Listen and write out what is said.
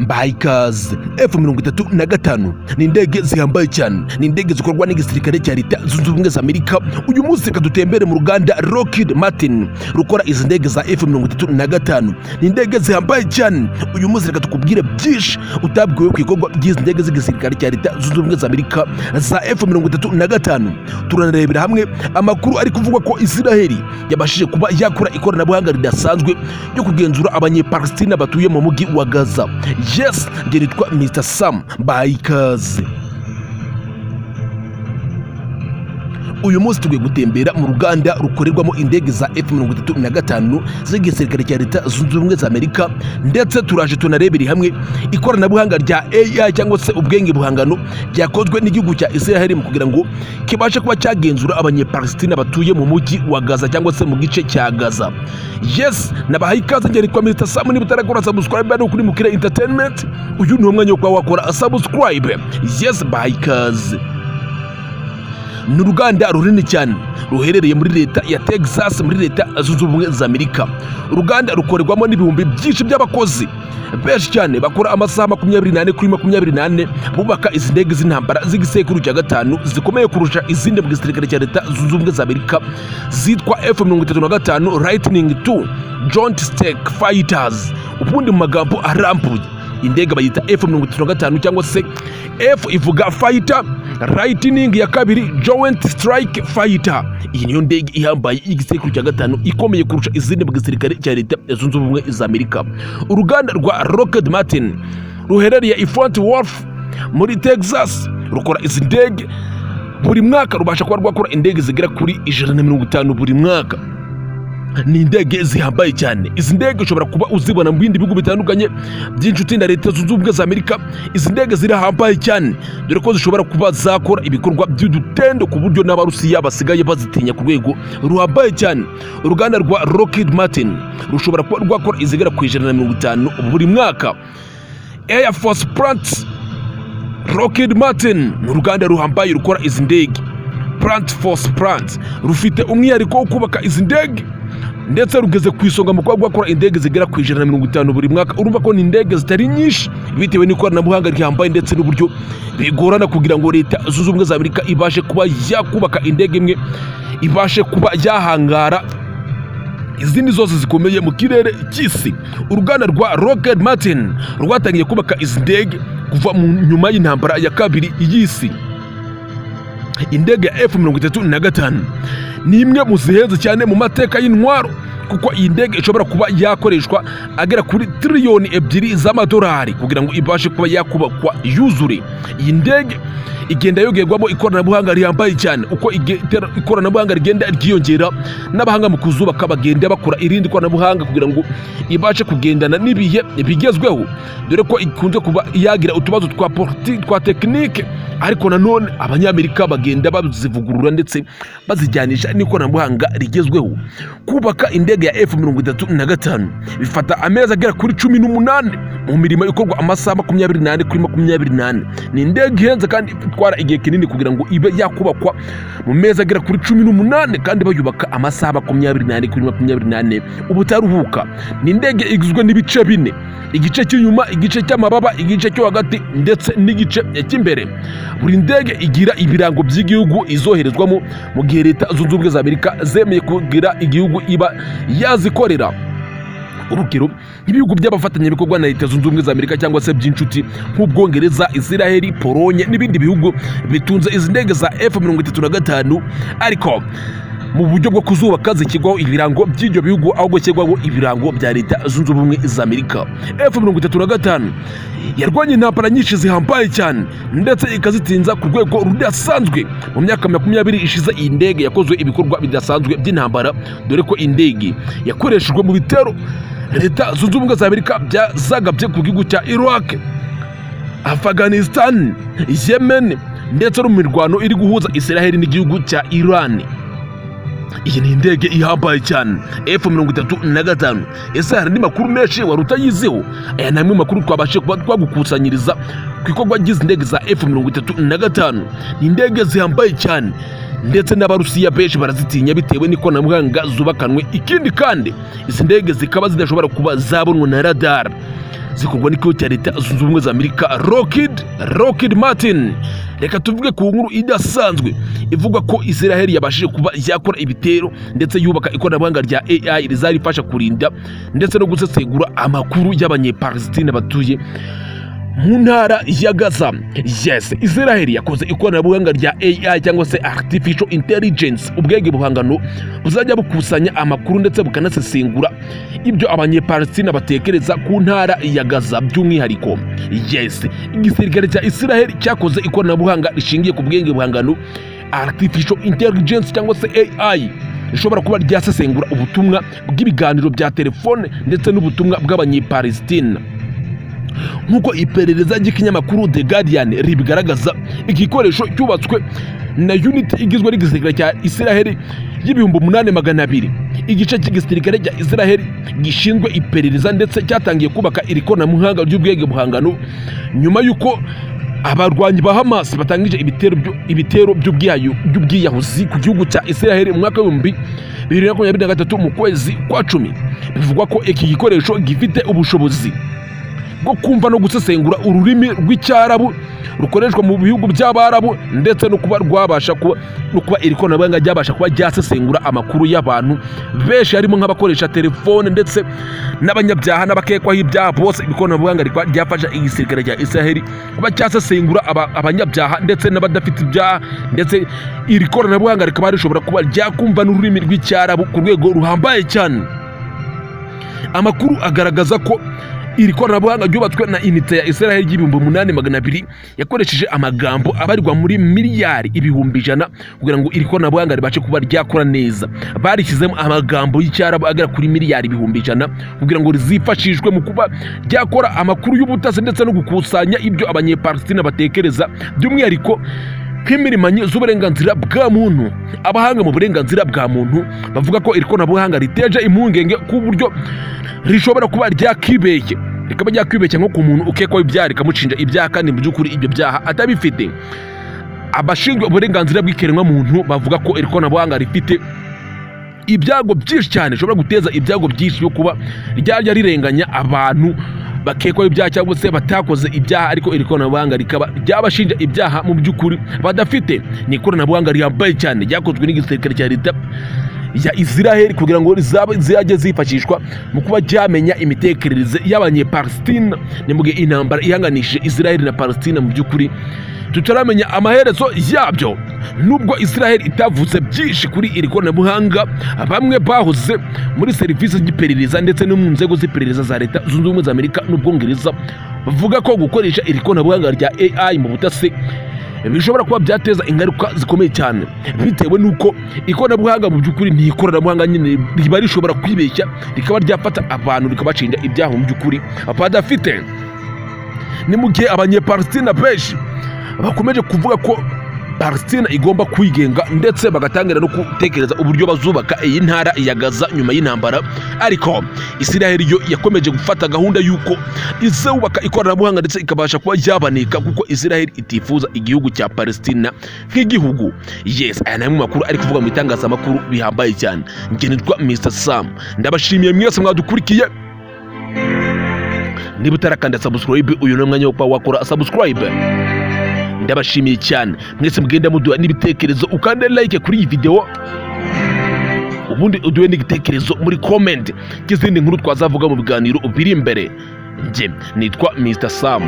mbahaye ikaze. F-35 ni indege zihambaye cyane, ni indege zikorwa n'igisirikare cya Leta Zunze Ubumwe za Amerika. Uyu munsi reka dutembere mu ruganda Lockheed Martin rukora izi ndege za F-35. Ni indege zihambaye cyane. Uyu munsi reka tukubwire byinshi utabwiwe ku ikorwa ry'izi ndege z'igisirikare cya Leta Zunze Ubumwe za Amerika za F-35. Turarebera hamwe amakuru ari kuvugwa ko Israel yabashije kuba yakora ikoranabuhanga ridasanzwe ryo kugenzura abanyepalestina batuye mu mujyi wa Gaza. Yes, njye nitwa Mr. Sam, mbahaye ikaze. Uyu munsi tugiye gutembera mu ruganda rukorerwamo indege za F-35 z'igisirikare cya Leta Zunze Ubumwe za Amerika, ndetse turaje tunarebera hamwe ikoranabuhanga rya AI cyangwa se ubwenge buhangano byakozwe n'igihugu cya Israel mu kugira ngo kibashe kuba cyagenzura abanyepalestina batuye mu mujyi wa Gaza cyangwa se mu gice cya Gaza. Yes, nabahaye ikaze. Njye nitwa Mr. Sam, niba utarakora subscribe hano kuri Mukira Entertainment, uyu ni umwanya wo kuba wakora subscribe. Yes, bahaye ikaze. Ni uruganda runini cyane ruherereye muri Leta ya Texas muri Leta Zunze Ubumwe za Amerika. Uruganda rukorerwamo n'ibihumbi byinshi by'abakozi benshi cyane bakora amasaha 24 kuri 24 bubaka izi ndege z'intambara z'igisekuru cya gatanu zikomeye kurusha izindi mu gisirikare cya Leta Zunze Ubumwe za Amerika zitwa F-35 Lightning II Joint Strike Fighters. Ubundi mu magambo arambuye indege bayita F-35 cyangwa se F ivuga fighter, Lightning ya kabiri Joint Strike Fighter. Iyi niyo ndege ihambaye igisekuru cya gatanu ikomeye kurusha izindi mu gisirikare cya Leta Zunze Ubumwe za Amerika. Uruganda rwa Lockheed Martin ruherereye i Fort Worth muri Texas rukora izi ndege buri mwaka, rubasha kuba rwakora indege zigera kuri 150 buri mwaka. Ni indege zihambaye cyane. Izi ndege ushobora kuba uzibona mu bindi bihugu bitandukanye by'inshuti na Leta Zunze Ubumwe za Amerika. Izi ndege zirahambaye cyane dore ko zishobora kuba zakora ibikorwa by'udutendo ku buryo n'Abarusiya basigaye bazitinya ku rwego ruhambaye cyane. Uruganda rwa Lockheed Martin rushobora kuba rwakora izigera ku 150 buri mwaka. Air Force Plant Lockheed Martin ni uruganda ruhambaye rukora izi ndege. Plant Force Plant rufite umwihariko wo kubaka izi ndege ndetse rugeze ku isonga mu kuba rwakora indege zigera ku 150 buri mwaka. Urumva ko ni indege zitari nyinshi bitewe n'ikoranabuhanga rihambaye ndetse n'uburyo bigorana kugira ngo Leta Zunze Ubumwe za Amerika ibashe kuba yakubaka indege imwe ibashe kuba yahangara izindi zose zikomeye mu kirere cy'isi. Uruganda rwa Lockheed Martin rwatangiye kubaka izi ndege kuva mu nyuma y'intambara ya kabiri y'isi. Indege ya F-35 ni imwe mu zihenze cyane mu mateka y'intwaro, kuko iyi ndege ishobora kuba yakoreshwa agera kuri triliyoni 2 z'amadolari kugira ngo ibashe kuba yakubakwa yuzure. Iyi ndege igenda yogerwamo ikoranabuhanga rihambaye cyane. Uko ikoranabuhanga rigenda ryiyongera, n'abahanga mu kuzubaka bagenda bakora irindi koranabuhanga kugira ngo ibashe kugendana n'ibihe bigezweho, dore ko ikunze kuba yagira utubazo twa tekinike, ariko nanone Abanyamerika bagenda bazivugurura ndetse bazijyanisha n'ikoranabuhanga rigezweho. Kubaka indege ya F-35 bifata amezi agera kuri 18 mu mirimo ikorwa amasaha 24 kuri 24. Ni indege ihenze kandi itwara igihe kinini kugira ngo ibe yakubakwa mu mezi agera kuri 18 kandi bayubaka amasaha 24 kuri 24 ubutaruhuka. Ni indege igizwe n'ibice 4: igice cy'inyuma, igice cy'amababa, igice cyo hagati ndetse n'igice cy'imbere. Buri ndege igira ibirango by'igihugu izoherezwamo mu gihe Leta Zunze Ubumwe za Amerika zemeye kugira igihugu iba yazikorera. Urugero, ibihugu by'abafatanyabikorwa na Leta Zunze Ubumwe za Amerika cyangwa se by'inshuti nk'Ubwongereza, Israel, Polonye n'ibindi bihugu bitunze izi ndege za F-35, ariko mu buryo bwo kuzubaka zikigwaho ibirango by'ibyo bihugu aho gushyirwaho ibirango bya Leta Zunze Ubumwe za Amerika. F-35 yarwanye intambara nyinshi zihambaye cyane ndetse ikazitinza ku rwego rudasanzwe. Mu myaka 20 ishize iyi ndege yakozwe ibikorwa bidasanzwe by'intambara, dore ko indege yakoreshejwe mu bitero Leta Zunze Ubumwe za Amerika byazagabye ku gihugu cya Iraq, Afghanistan, Yemen ndetse no mu mirwano iri guhuza Israel n'igihugu cya Iran. Iyi ni indege ihambaye cyane F-35. Ese hari andi makuru menshi wari utayiziho? Aya ni amwe makuru twabashe kuba twagukusanyiriza ku ikorwa ry'izi ndege za F-35. Ni indege zihambaye cyane ndetse n'Abarusiya benshi barazitinya bitewe n'ikoranabuhanga zubakanwe. Ikindi kandi izi ndege zikaba zidashobora kuba zabonwa na radar, zikorwa n'ikigo cya leta zunze ubumwe za Amerika Lockheed Martin. Reka tuvuge ku nkuru idasanzwe ivuga ko Israel yabashije kuba yakora ibitero ndetse yubaka ikoranabuhanga rya AI rizarifasha kurinda ndetse no gusesengura amakuru y'abanyepalestina batuye mu ntara ya Gaza. Yes, Israel yakoze ikoranabuhanga rya AI cyangwa se Artificial Intelligence, ubwenge buhangano buzajya bukusanya amakuru ndetse bukanasesengura ibyo abanyepalestina batekereza ku ntara ya Gaza by'umwihariko. Yes, igisirikare cya Israel cyakoze ikoranabuhanga rishingiye ku bwenge buhangano Artificial Intelligence cyangwa se AI rishobora kuba ryasesengura ubutumwa bw'ibiganiro bya telefone ndetse n'ubutumwa bw'abanyepalestina. Nkuko iperereza ry'ikinyamakuru The Guardian ribigaragaza, igikoresho cyubatswe na unit igizwe n'igisirikare cya Israel y'ibihumbi 8,200. Igice cy'igisirikare cya Israel gishinzwe iperereza ndetse cyatangiye kubaka iri koranabuhanga ry'ubwenge buhangano nyuma y'uko abarwanyi ba Hamas batangije ibitero by'ubwiyahuzi ku gihugu cya Israel mu mwaka wa 2023 mu kwezi kwa 10. Bivugwa ko iki gikoresho gifite ubushobozi bwo kumva no gusesengura ururimi rw'icyarabu rukoreshwa mu bihugu by'abarabu ndetse no kuba rwabasha kuba iri koranabuhanga ryabasha kuba ryasesengura amakuru y'abantu benshi harimo nk'abakoresha telefone ndetse n'abanyabyaha n'abakekwaho ibyaha bose. Ikoranabuhanga ryafasha igisirikare cya Israel kuba cyasesengura abanyabyaha ndetse n'abadafite ibyaha, ndetse iri koranabuhanga rikaba rishobora kuba ryakumva n'ururimi rw'icyarabu ku rwego ruhambaye cyane. Amakuru agaragaza ko iri koranabuhanga ryubatswe na unité ya Israel y'ibihumbi 8,200 yakoresheje amagambo abarirwa muri miliyari ibihumbi 100 kugira ngo iri koranabuhanga ribashe kuba ryakora neza. Barishyizemo amagambo y'icyarabu agera kuri miliyari ibihumbi 100 kugira ngo rizifashishwe mu kuba ryakora amakuru y'ubutasi ndetse no gukusanya ibyo abanyepalestina batekereza by'umwihariko nk'imirimanyi z'uburenganzira bwa muntu. Abahanga mu burenganzira bwa muntu bavuga ko iri koranabuhanga riteje impungenge ku buryo rishobora kuba ryakibeshye rikaba ryakwibeshya nko ku muntu ukekwaho ibyaha rikamucinja ibyaha kandi mu by'ukuri ibyo byaha atabifite. Abashinzwe uburenganzira bw'ikiremwa muntu bavuga ko iri koranabuhanga rifite ibyago byinshi cyane, rishobora guteza ibyago byinshi yo kuba ryajya rirenganya abantu bakekwaho ibyaha cyangwa se batakoze ibyaha ariko iri koranabuhanga rikaba ryabashinja ibyaha mu by'ukuri badafite. Ni ikoranabuhanga rihambaye cyane ryakozwe n'igisirikare cya leta ya Israel kugira ngo zajye zifashishwa mu kuba ryamenya imitekerereze y'abanyepalestina. Ni mu gihe intambara ihanganishije Israel na Palestina mu by'ukuri tutaramenya amaherezo yabyo. Nubwo Israel itavuze byinshi kuri iri koranabuhanga, bamwe bahoze muri serivisi z'iperereza ndetse no mu nzego z'iperereza za leta zunze ubumwe za Amerika n'Ubwongereza bavuga ko gukoresha iri koranabuhanga rya AI mu butasi bishobora kuba byateza ingaruka zikomeye cyane, bitewe nuko ikoranabuhanga mu by'ukuri ni ikoranabuhanga nyine riba rishobora kwibeshya rikaba ryafata abantu rikabacinja ibyaha mu by'ukuri badafite. Ni mu gihe abanyepalestina benshi bakomeje kuvuga ko Palestina igomba kwigenga ndetse bagatangira no gutekereza uburyo bazubaka iyi ntara ya Gaza nyuma y'intambara, ariko Israel yo yakomeje gufata gahunda yuko izubaka ikoranabuhanga ndetse ikabasha kuba yabanika kuko Israel itifuza igihugu cya Palestina nk'igihugu. Yes, aya namwe makuru ari kuvuga mu itangazamakuru bihambaye cyane. Njye nitwa Mr Sam, ndabashimiye mwese mwadukurikiye. Niba utarakanda subscribe, uyu ni umwanya wo kuba wakora subscribe. Ndabashimiye cyane mwese mugenda muduha n'ibitekerezo, ukande like kuri iyi video, ubundi uduhe n'igitekerezo muri comment cy'izindi nkuru twazavuga mu biganiro biri imbere. Nje nitwa Mr Sam.